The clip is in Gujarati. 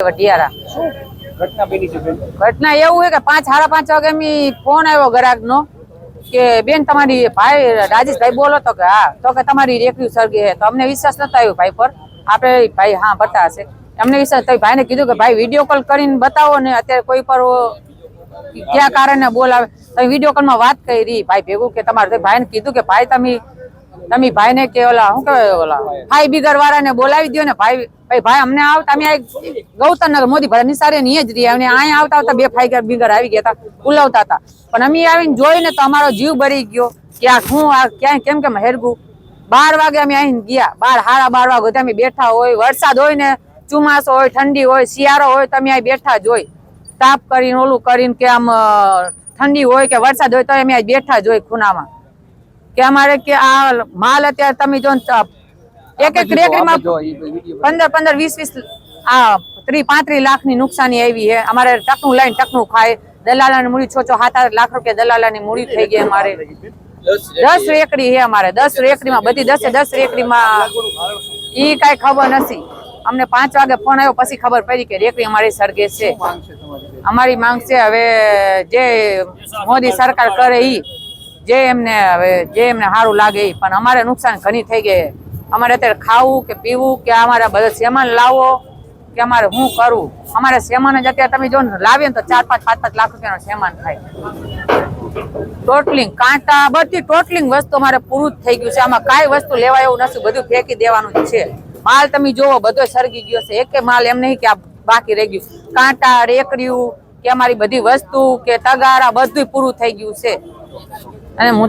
વઢિયારા ઘટના બની છે બેન? ઘટના એવું છે કે 5:30 વાગે મી ફોન આવ્યો ગ્રાહક નો કે બેન તમારી ભાઈ રાજેશભાઈ બોલો તો કે હા, તો કે તમારી રેકડી સળગી છે. તો અમને વિશ્વાસ નતો આવ્યો ભાઈ પર. આપણે ભાઈ હા બતા હશે અમને વિશ્વાસ તો ભાઈને કીધું કે ભાઈ વિડીયો કોલ કરીને બતાવો ને, અત્યારે કોઈ પર ક્યાં કારણે બોલાવે તો વિડીયો કોલમાં વાત કરી ભાઈ ભેગું કે તમારે ભાઈને કીધું કે ભાઈ તમે ભાઈને કે ઓલા શું કહેવાય ઓલા ભાઈ બિગર વાળાને બોલાવી દો ને. ભાઈ અમને આવતા અમે ગૌતમનગર મોદી ભરા નિસારે ની જ રહી અને અહીંયા આવતા બે ફાઈગર બિગર આવી ગયા હતા, ઉલાવતા હતા. પણ અમે આવીને જોઈને તો અમારો જીવ બળી ગયો કે આ હું આ ક્યાંય કેમ કેમ હેરગું. 12 વાગે અમે અહીં ગયા, 12 વાગે અમે બેઠા હોય, વરસાદ હોય ને, ચોમાસો હોય, ઠંડી હોય, શિયાળો હોય, તમે અહીં બેઠા જ હોય. તાપ કરીને ઓલું કરીને કે આમ ઠંડી હોય કે વરસાદ હોય તો અમે અહીં બેઠા જ હોય ખૂણામાં. કે અમારે કે આ માલ અત્યારે તમે જો એક રેકડીમાં 15 20 આ 30-35 લાખની નુકસાની આવી છે. અમારે ટકનું લઈને ટકનું ખાય. દલાલાની મૂડી 6-7 લાખ રૂપિયા દલાલાની મૂડી થઈ ગઈ. અમારે 10 રેકડી છે. અમારે 10 રેકડીમાં બધી 10 રેકડીમાં ઈ કઈ ખબર નથી. અમને 5 વાગે ફોન આવ્યો પછી ખબર પડી કે રેકડી અમારી સળગે છે. અમારી માંગ છે હવે જે મોદી સરકાર કરે ઈ જે એમને સારું લાગે ઈ. પણ અમારે નુકસાન ઘણી થઈ ગઈ. અમારે અત્યારે ખાવું કે પીવું કે અમારે બધા સામાન લાવો કે અમારે શું કરવું. અમારે સામાન જ અત્યારે તમે જો લાવીએ ને તો 4-5 લાખ રૂપિયાનો સામાન થાય. ટોટલિંગ કાંટા બધી ટોટલિંગ વસ્તુ અમારે પૂરું જ થઈ ગયું છે. આમાં કાંઈ વસ્તુ લેવા એવું નથી, બધું ફેંકી દેવાનું જ છે. માલ તમે જોવો બધો સળગી ગયો છે. એકે માલ એમ નહીં કે આ બાકી રહી ગયું. કાંટા રેકડીયું કે અમારી બધી વસ્તુ કે તગારા બધું પૂરું થઈ ગયું છે. અને હું